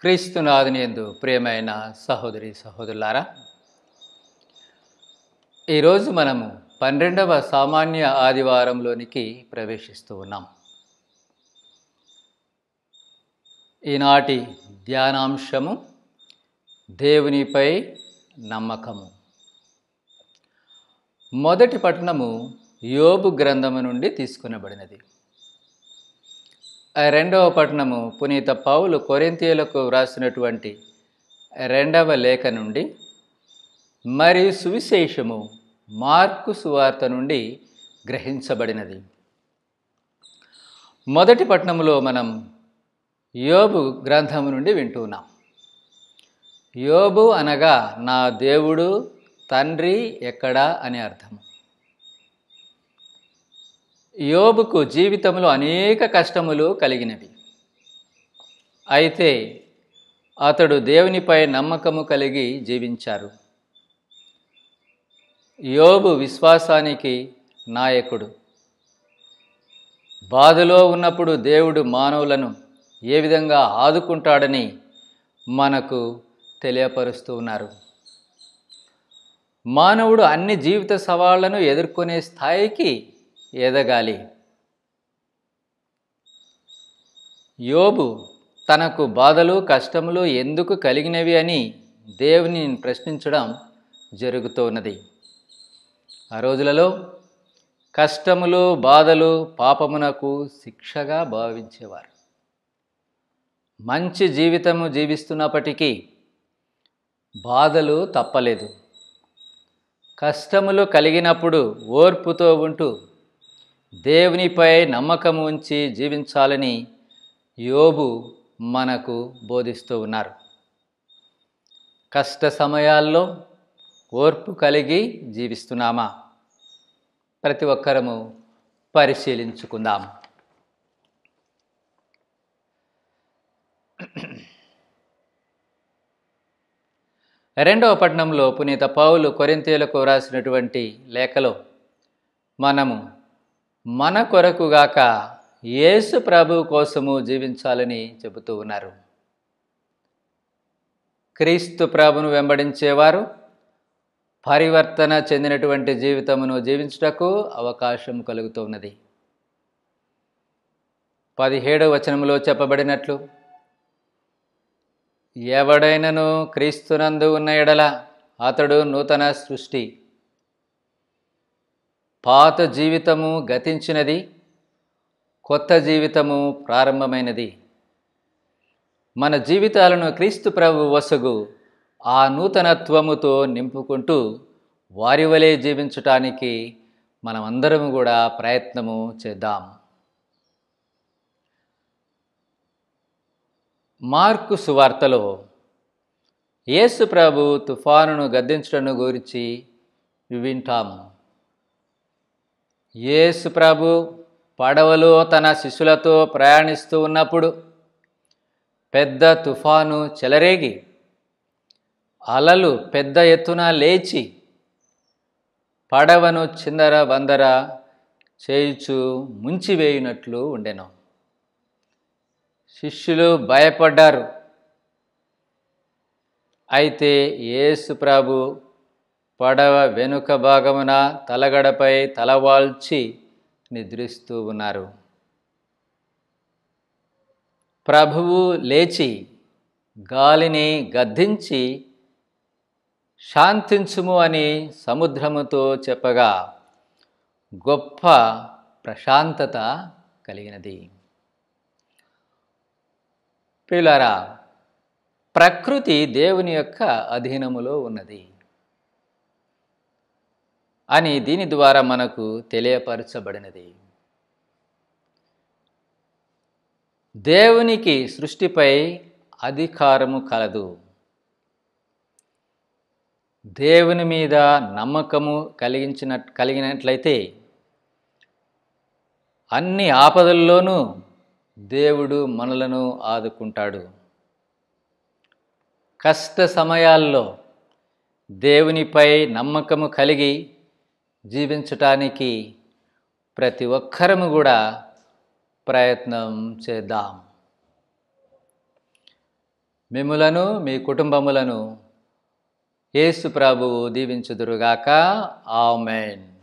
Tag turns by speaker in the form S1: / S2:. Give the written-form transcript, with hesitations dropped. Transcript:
S1: క్రీస్తునాథుని యందు ప్రియమైన సహోదరి సహోదరులారా, ఈరోజు మనము 12వ సామాన్య ఆదివారంలోనికి ప్రవేశిస్తూ ఉన్నాం. ఈనాటి ధ్యానాంశము దేవునిపై నమ్మకము. మొదటి పట్టణము యోబు గ్రంథము నుండి తీసుకునబడినది. రెండవ పట్టణము పునీత పౌలు కొరింథీయులకు వ్రాసినటువంటి 2వ లేఖ నుండి, మరియు సువిశేషము మార్కు సువార్త నుండి గ్రహించబడినది. మొదటి పట్టణములో మనం యోబు గ్రంథము నుండి వింటున్నాం. యోబు అనగా నా దేవుడు తండ్రి ఎక్కడా అని అర్థము. యోబుకు జీవితంలో అనేక కష్టములు కలిగినవి. అయితే అతడు దేవునిపై నమ్మకము కలిగి జీవించారు. యోబు విశ్వాసానికి నాయకుడు. బాధలో ఉన్నప్పుడు దేవుడు మానవులను ఏ విధంగా ఆదుకుంటాడని మనకు తెలియపరుస్తూ ఉన్నారు. మానవుడు అన్ని జీవిత సవాళ్లను ఎదుర్కొనే స్థాయికి ఎదగాలి. యోబు తనకు బాధలు కష్టములు ఎందుకు కలిగినవి అని దేవుని ప్రశ్నించడం జరుగుతున్నది. ఆ రోజులలో కష్టములు బాధలు పాపమునకు శిక్షగా భావించేవారు. మంచి జీవితము జీవిస్తున్నప్పటికీ బాధలు తప్పలేదు. కష్టములు కలిగినప్పుడు ఓర్పుతో ఉంటూ దేవునిపై నమ్మకం ఉంచి జీవించాలని యోబు మనకు బోధిస్తూ ఉన్నారు. కష్ట సమయాల్లో ఓర్పు కలిగి జీవిస్తున్నామా? ప్రతి ఒక్కరము పరిశీలించుకుందాం. రెండవ పట్టణంలో పునీత పౌలు కొరింథీయులకు వ్రాసినటువంటి లేఖలో మనము మన కొరకుగాక యేసు ప్రభు కోసము జీవించాలని చెబుతూ ఉన్నారు. క్రీస్తు ప్రభును వెంబడించేవారు పరివర్తన చెందినటువంటి జీవితమును జీవించుటకు అవకాశం కలుగుతున్నది. 17వ వచనములో చెప్పబడినట్లు, ఎవడైనను క్రీస్తునందు ఉన్న ఎడల అతడు నూతన సృష్టి, పాత జీవితము గతించినది, కొత్త జీవితము ప్రారంభమైనది. మన జీవితాలను క్రీస్తు ప్రభు వసగు ఆ నూతనత్వముతో నింపుకుంటూ వారి వలె జీవించటానికి మనమందరము కూడా ప్రయత్నము చేద్దాం. మార్కు సువార్తలో యేసు ప్రభు తుఫానును గద్దించటను గురించి వింటాము. యేసు ప్రభు పడవలో తన శిష్యులతో ప్రయాణిస్తూ ఉన్నప్పుడు పెద్ద తుఫాను చెలరేగి అలలు పెద్ద ఎత్తున లేచి పడవను చిందర వందర చేయుచు ముంచివేయునట్లు ఉండెను. శిష్యులు భయపడ్డారు. అయితే యేసు ప్రభు పడవ వెనుక భాగమున తలగడపై తలవాల్చి నిద్రిస్తూ ఉన్నారు. ప్రభువు లేచి గాలిని గద్దించి శాంతించుము అని సముద్రముతో చెప్పగా గొప్ప ప్రశాంతత కలిగినది. ప్రియులారా, ప్రకృతి దేవుని యొక్క అధీనములో ఉన్నది అని దీని ద్వారా మనకు తెలియపరచబడినది. దేవునికి సృష్టిపై అధికారము కలదు. దేవుని మీద నమ్మకము కలిగినట్లయితే అన్ని ఆపదల్లోనూ దేవుడు మనలను ఆదుకుంటాడు. కష్ట సమయాల్లో దేవునిపై నమ్మకము కలిగి జీవించటానికి ప్రతి ఒక్కరము కూడా ప్రయత్నం చేద్దాం. మిమ్ములను మీ కుటుంబములను యేసు ప్రభువు దీవించుదురుగాక. ఆమేన్.